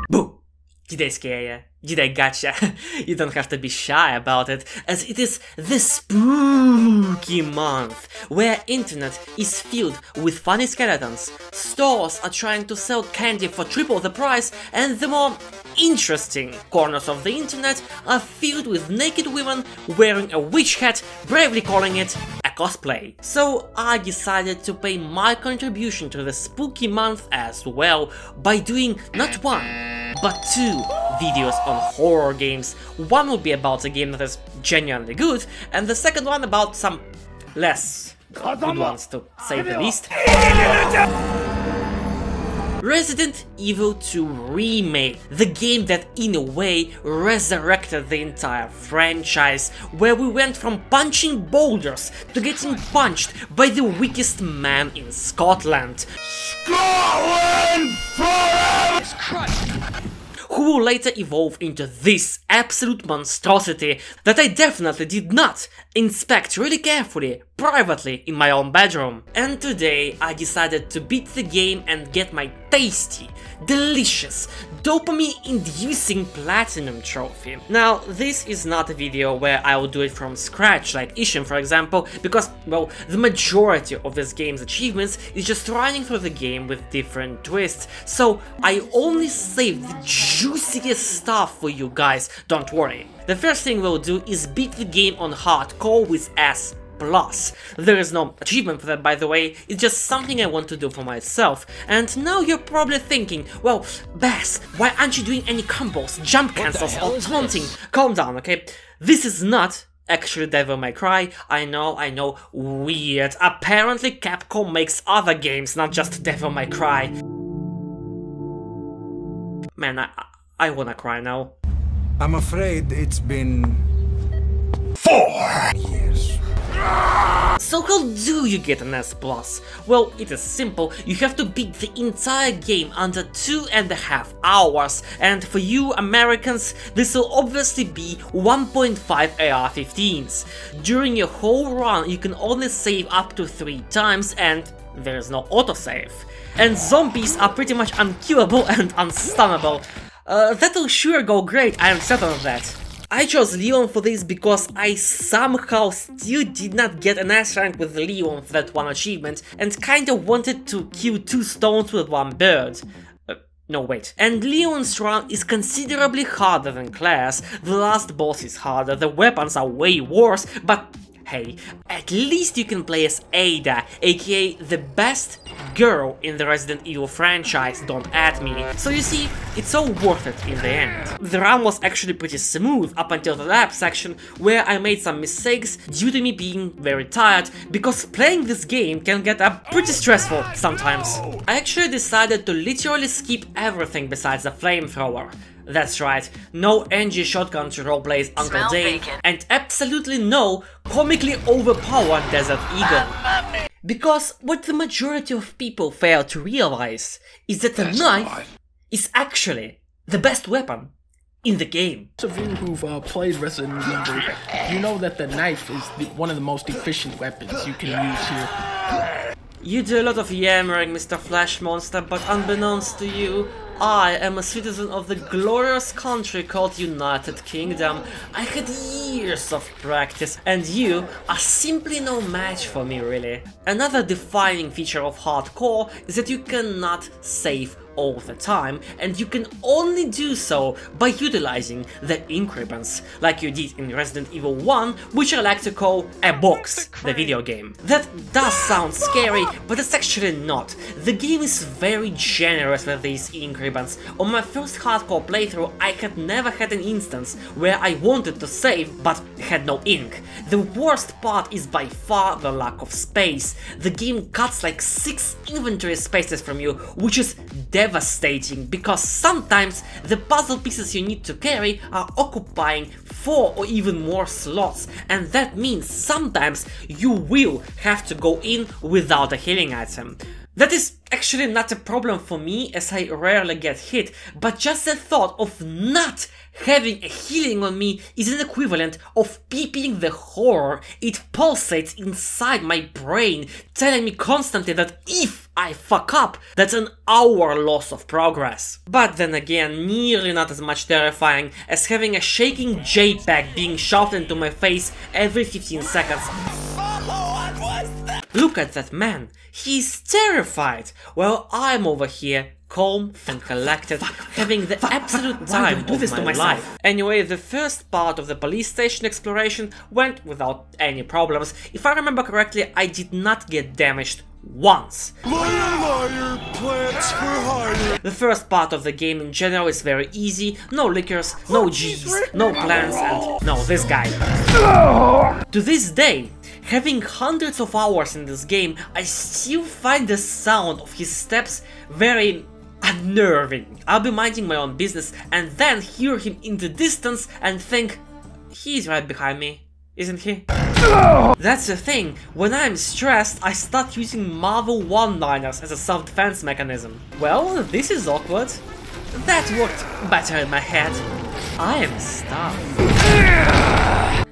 Boo! Did I scare ya? Did I gotcha? You don't have to be shy about it, as it is the spooky month, where internet is filled with funny skeletons, stores are trying to sell candy for triple the price, and the more interesting corners of the internet are filled with naked women wearing a witch hat, bravely calling it a cosplay. So I decided to pay my contribution to the spooky month as well by doing not one, but 2 videos on horror games. One will be about a game that is genuinely good, and the second one about some less good ones, to say the least. Resident Evil 2 Remake, the game that in a way resurrected the entire franchise, where we went from punching boulders to getting punched by the weakest man in Scotland. Scotland forever! Who will later evolve into this absolute monstrosity that I definitely did not inspect really carefully, privately, in my own bedroom. And today I decided to beat the game and get my tasty, delicious, dopamine-inducing platinum trophy. Now, this is not a video where I will do it from scratch, like Ishin for example, because, well, the majority of this game's achievements is just running through the game with different twists, so I only saved the juiciest stuff for you guys, don't worry. The first thing we'll do is beat the game on hardcore with S+. There is no achievement for that, by the way, it's just something I want to do for myself. And now you're probably thinking, well, Bass, why aren't you doing any combos, jump cancels or taunting? Calm down, okay? This is not actually Devil May Cry. I know, weird. Apparently Capcom makes other games, not just Devil May Cry. Man, I wanna cry now. I'm afraid it's been 4 years. So how do you get an S+? Well, it is simple, you have to beat the entire game under 2.5 hours, and for you Americans, this will obviously be 1.5 AR-15s. During your whole run, you can only save up to 3 times, and there is no autosave. And zombies are pretty much unkillable and unstunnable. That'll sure go great, I am certain of that. I chose Leon for this because I somehow still did not get an S rank with Leon for that one achievement, and kinda wanted to kill 2 stones with 1 bird. No, wait. And Leon's run is considerably harder than Claire's, the last boss is harder, the weapons are way worse, but hey, at least you can play as Ada, aka the best girl in the Resident Evil franchise, don't at me. So you see, it's all worth it in the end. The run was actually pretty smooth up until the lab section, where I made some mistakes due to me being very tired, because playing this game can get pretty stressful sometimes. I actually decided to literally skip everything besides the flamethrower. That's right, no NG shotgun to roleplay Uncle Dane, and absolutely no comically overpowered Desert Eagle. Because what the majority of people fail to realize is that the knife is actually the best weapon in the game. Those of you who've played Resident Evil, you know that the knife is one of the most efficient weapons you can use here. You do a lot of yammering, Mr. Flash Monster, but unbeknownst to you, I am a citizen of the glorious country called United Kingdom. I had years of practice, and you are simply no match for me, really. Another defining feature of hardcore is that you cannot save all the time, and you can only do so by utilizing the increments, like you did in Resident Evil 1, which I like to call a box, the video game. That does sound scary, but it's actually not. The game is very generous with these increments. On my first hardcore playthrough, I had never had an instance where I wanted to save but had no ink. The worst part is by far the lack of space. The game cuts like 6 inventory spaces from you, which is devastating, because sometimes the puzzle pieces you need to carry are occupying 4 or even more slots, and that means sometimes you will have to go in without a healing item. That is actually not a problem for me as I rarely get hit, but just the thought of not having a healing on me is an equivalent of peeping the horror. It pulsates inside my brain, telling me constantly that if I fuck up, that's an hour loss of progress. But then again, nearly not as much terrifying as having a shaking JPEG being shoved into my face every 15 seconds. Look at that man, he's terrified, while I'm over here, calm and collected, having the absolute time of my life. Anyway, the first part of the police station exploration went without any problems. If I remember correctly, I did not get damaged once. Liar, liar, plants for hire. The first part of the game in general is very easy, no lickers, no G's, no plants, and no, this guy. To this day, having hundreds of hours in this game, I still find the sound of his steps very unnerving. I'll be minding my own business and then hear him in the distance and think, he's right behind me, isn't he? That's the thing, when I'm stressed, I start using Marvel one-liners as a self-defense mechanism. Well, this is awkward. That worked better in my head. I am stuffed.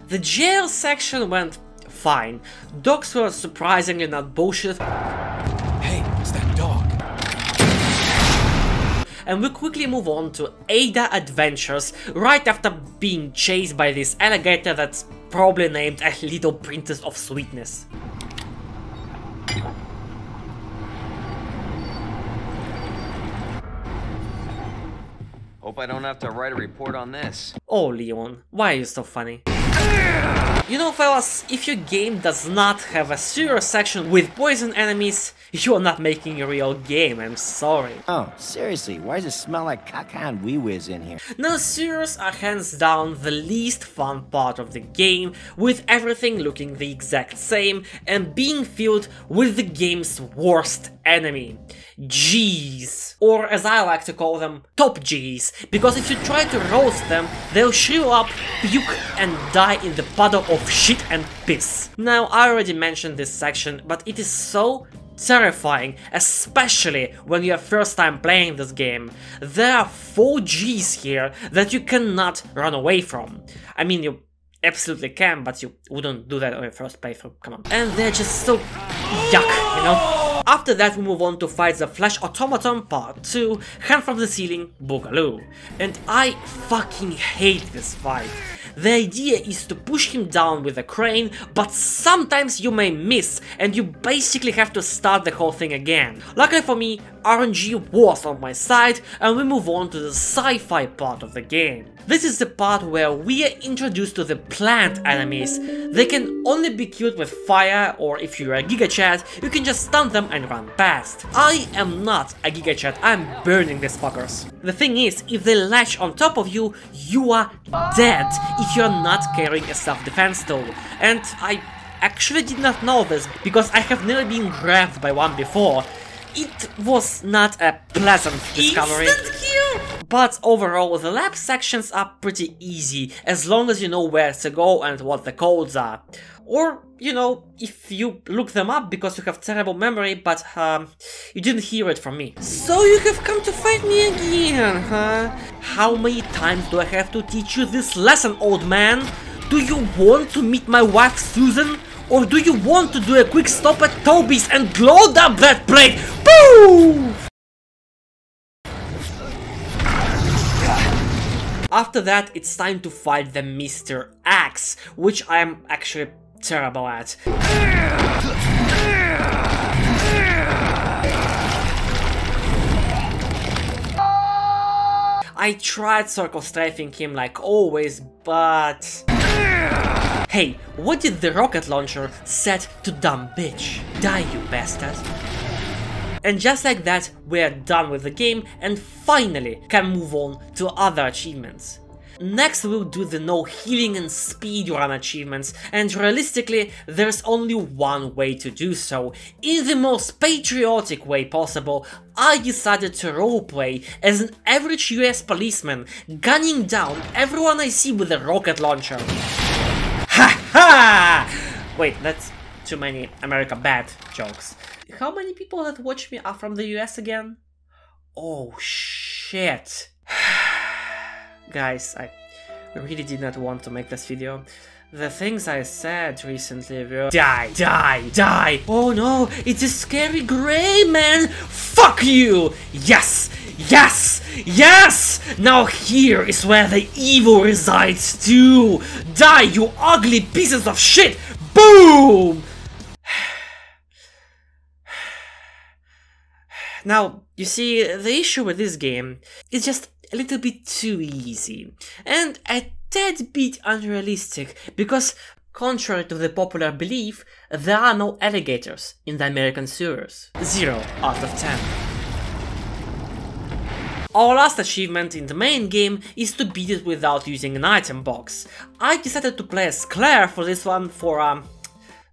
The jail section went fine. Dogs were surprisingly not bullshit. Hey, it's that dog. And we quickly move on to Ada Adventures, right after being chased by this alligator that's probably named a Little Princess of Sweetness. Hope I don't have to write a report on this. Oh Leon, why are you so funny? You know fellas, if your game does not have a serious section with poison enemies, you are not making a real game, I'm sorry. Oh, seriously, why does it smell like caca and wee-wees in here? Now serious are hands down the least fun part of the game, with everything looking the exact same and being filled with the game's worst enemy. G's, or as I like to call them, top G's, because if you try to roast them, they'll shrivel up, puke and die in the puddle of shit and piss. Now I already mentioned this section, but it is so terrifying, especially when you are first time playing this game. There are 4 G's here that you cannot run away from. I mean, you absolutely can, but you wouldn't do that on your first playthrough, come on. And they're just so yuck, you know? After that we move on to fight the Flesh Automaton Part 2, Hand from the Ceiling, Boogaloo. And I fucking hate this fight. The idea is to push him down with a crane, but sometimes you may miss and you basically have to start the whole thing again. Luckily for me, RNG was on my side and we move on to the sci-fi part of the game. This is the part where we are introduced to the plant enemies. They can only be killed with fire, or if you're a Giga Chad, you can just stun them and run past. I am not a Giga Chad, I'm burning these fuckers. The thing is, if they latch on top of you, you are dead if you're not carrying a self-defense tool. And I actually did not know this, because I have never been grabbed by one before. It was not a pleasant discovery. But overall, the lab sections are pretty easy, as long as you know where to go and what the codes are. Or, you know, if you look them up because you have terrible memory, but you didn't hear it from me. So you have come to fight me again, huh? How many times do I have to teach you this lesson, old man? Do you want to meet my wife Susan? Or do you want to do a quick stop at Toby's and load up that plate? Boo! After that, it's time to fight the Mr. Axe, which I'm actually terrible at. I tried circle strafing him like always, but... Hey, what did the rocket launcher set to dumb bitch? Die, you bastard. And just like that, we're done with the game and finally can move on to other achievements. Next we'll do the no healing and speedrun achievements, and realistically there's only one way to do so. In the most patriotic way possible, I decided to roleplay as an average US policeman, gunning down everyone I see with a rocket launcher. Ha ha! Wait, that's too many America bad jokes. How many people that watch me are from the US again? Oh shit. Guys, I really did not want to make this video. The things I said recently were die, die, die. Oh no, it's a scary gray man. Fuck you. Yes, yes, yes. Now here is where the evil resides too. Die, you ugly pieces of shit. Boom. Now, you see, the issue with this game is just a little bit too easy, and a tad bit unrealistic, because, contrary to the popular belief, there are no alligators in the American sewers. 0 out of 10. Our last achievement in the main game is to beat it without using an item box. I decided to play as Claire for this one for,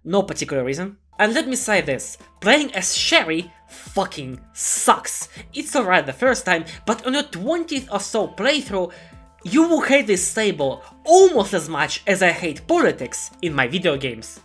no particular reason. And let me say this, playing as Sherry fucking sucks. It's alright the first time, but on your 20th or so playthrough, you will hate this stable almost as much as I hate politics in my video games.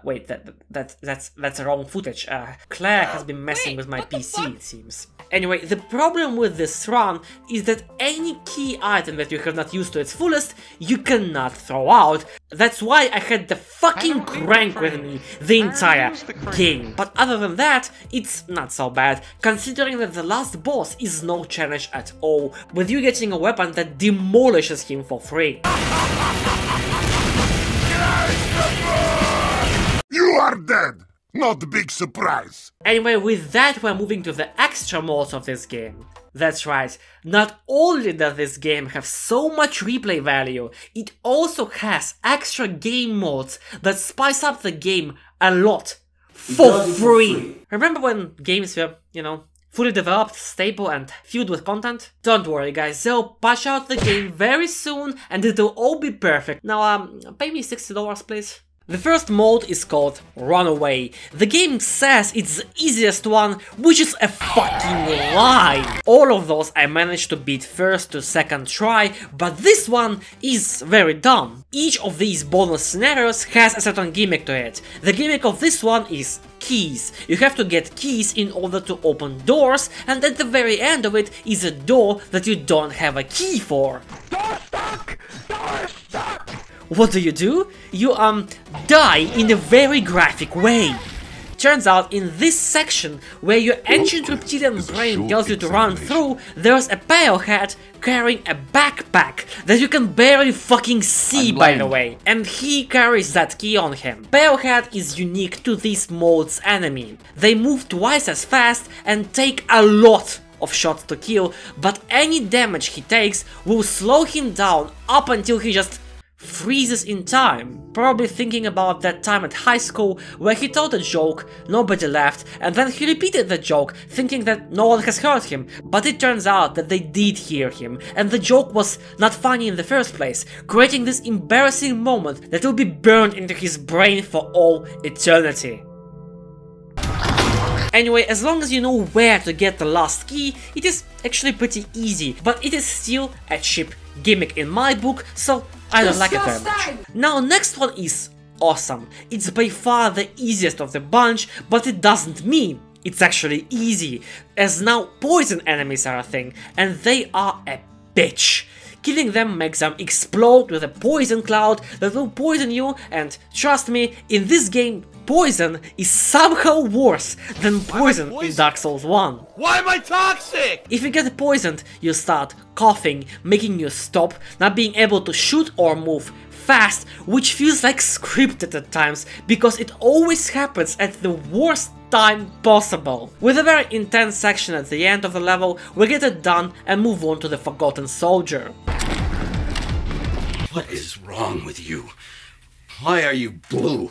Wait, that's wrong footage. Claire has been messing with my PC, it seems. Anyway, the problem with this run is that any key item that you have not used to its fullest, you cannot throw out. That's why I had the fucking crank with me the entire game. But other than that, it's not so bad, considering that the last boss is no challenge at all, with you getting a weapon that demolishes him for free. You are dead! Not a big surprise! Anyway, with that we're moving to the extra modes of this game. That's right, not only does this game have so much replay value, it also has extra game modes that spice up the game a lot, for free! Remember when games were, you know, fully developed, stable and filled with content? Don't worry guys, they'll patch out the game very soon and it'll all be perfect. Now pay me $60 please. The first mode is called Runaway. The game says it's the easiest one, which is a fucking lie. All of those I managed to beat first to second try, but this one is very dumb. Each of these bonus scenarios has a certain gimmick to it. The gimmick of this one is keys. You have to get keys in order to open doors, and at the very end of it is a door that you don't have a key for. Door stuck! Door stuck! What do? You die in a very graphic way. Turns out in this section, where your ancient reptilian brain tells you to run through, there's a palehead carrying a backpack that you can barely fucking see, by the way, and he carries that key on him. Palehead is unique to this mode's enemy. They move twice as fast and take a lot of shots to kill, but any damage he takes will slow him down up until he just freezes in time, probably thinking about that time at high school where he told a joke, nobody laughed, and then he repeated the joke, thinking that no one has heard him, but it turns out that they did hear him, and the joke was not funny in the first place, creating this embarrassing moment that will be burned into his brain for all eternity. Anyway, as long as you know where to get the last key, it is actually pretty easy, but it is still a cheap gimmick in my book, so I don't like it very much. Now, next one is awesome. It's by far the easiest of the bunch, but it doesn't mean it's actually easy, as now poison enemies are a thing, and they are a bitch. Killing them makes them explode with a poison cloud that will poison you, and trust me, in this game, poison is somehow worse than poison in Dark Souls 1. Why am I toxic? If you get poisoned, you start coughing, making you stop, not being able to shoot or move fast, which feels like scripted at times, because it always happens at the worst time possible. With a very intense section at the end of the level, we get it done and move on to the Fogotten Soldier. What is wrong with you? Why are you blue?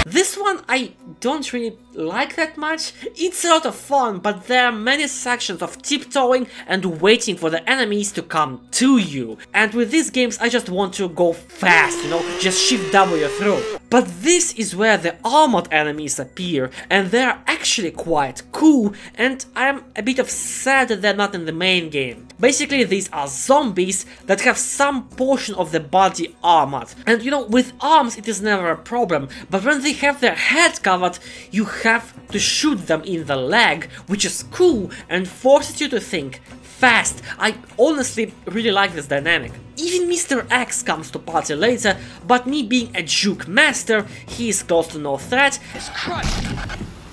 This one I don't really like that much. It's a lot of fun, but there are many sections of tiptoeing and waiting for the enemies to come to you. And with these games I just want to go fast, you know, just shift W through. But this is where the armored enemies appear, and they're actually quite cool, and I'm a bit sad that they're not in the main game. Basically, these are zombies that have some portion of the body armored, and you know, with arms it is never a problem, but when they have their head covered, you have to shoot them in the leg, which is cool and forces you to think fast. I honestly really like this dynamic. Even Mr. X comes to party later, but me being a juke master, he is close to no threat. It's crushed.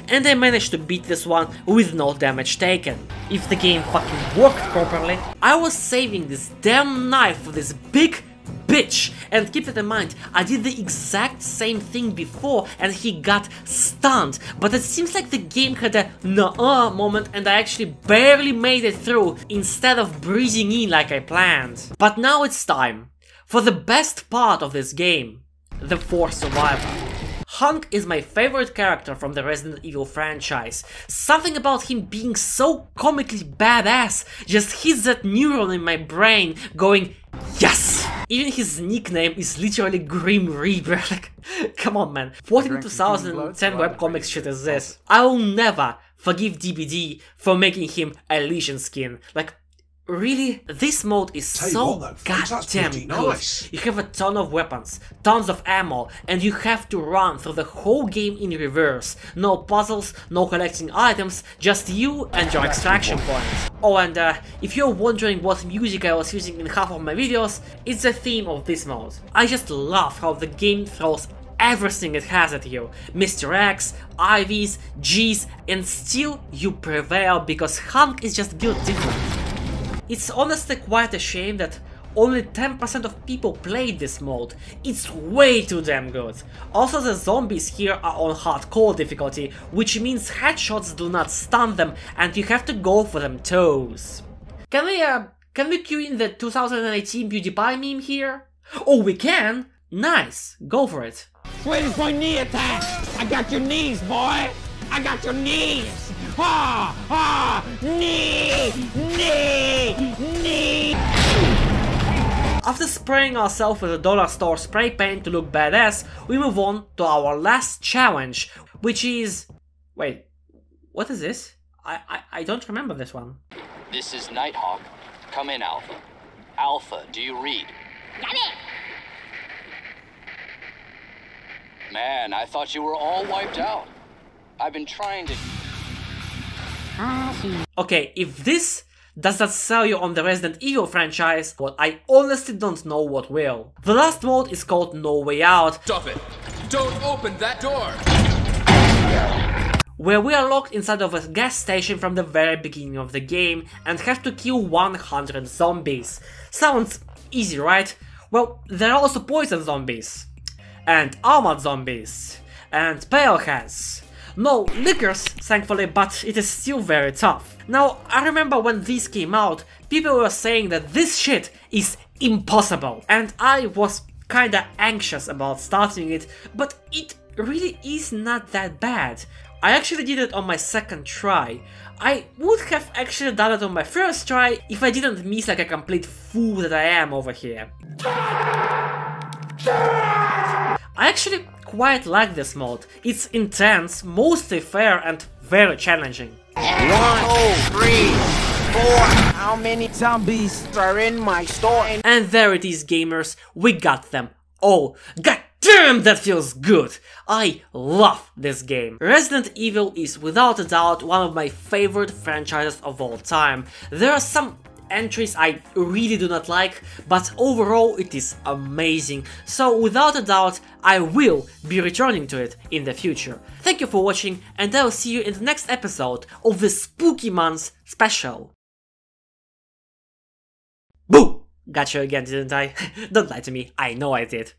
And I managed to beat this one with no damage taken. If the game fucking worked properly. I was saving this damn knife for this big bitch, and keep it in mind, I did the exact same thing before and he got stunned, but it seems like the game had a nuh-uh moment and I actually barely made it through instead of breezing in like I planned. But now it's time for the best part of this game, the fourth survivor. Hank is my favorite character from the Resident Evil franchise. Something about him being so comically badass just hits that neuron in my brain going, yes! Even his nickname is literally Grim Reaper, like, come on man, what in 2010 webcomics shit is this? I will never forgive DBD for making him a Legion skin, like, really? This mode is so goddamn good. You have a ton of weapons, tons of ammo, and you have to run through the whole game in reverse. No puzzles, no collecting items, just you and your extraction points. Oh, and if you're wondering what music I was using in half of my videos, it's the theme of this mode. I just love how the game throws everything it has at you. Mr. X, IVs, Gs, and still you prevail because Hank is just built different. It's honestly quite a shame that only 10% of people played this mode. It's way too damn good. Also, the zombies here are on hardcore difficulty, which means headshots do not stun them and you have to go for them toes. Can we cue in the 2018 PewDiePie meme here? Oh, we can? Nice, go for it. Where's my knee attack? I got your knees, boy! I got your knees! Ah! Ah! Knee! Knee! Knee! After spraying ourselves with a dollar store spray paint to look badass, we move on to our last challenge, which is... Wait, what is this? I don't remember this one. This is Nighthawk. Come in, Alpha. Alpha, do you read? Got it! Man, I thought you were all wiped out. I've been trying to... Okay, if this does not sell you on the Resident Evil franchise, well, I honestly don't know what will. The last mode is called No Way Out. Stop it! Don't open that door! Where we are locked inside of a gas station from the very beginning of the game and have to kill 100 zombies. Sounds easy, right? Well, there are also poison zombies. And armored zombies. And pale heads. No lickers, thankfully, but it is still very tough. Now, I remember when this came out, people were saying that this shit is impossible. And I was kinda anxious about starting it, but it really is not that bad. I actually did it on my second try. I would have actually done it on my first try if I didn't miss like a complete fool that I am over here. I actually quite like this mode. It's intense, mostly fair and very challenging. 1, 2, 3, 4. How many zombies are in my store? And there it is, gamers. We got them all. God damn, that feels good! I love this game. Resident Evil is without a doubt one of my favorite franchises of all time. There are some entries I really do not like, but overall it is amazing, so without a doubt I will be returning to it in the future. Thank you for watching, and I will see you in the next episode of the Spooky Months special. Boo! Got you again, didn't I? Don't lie to me, I know I did.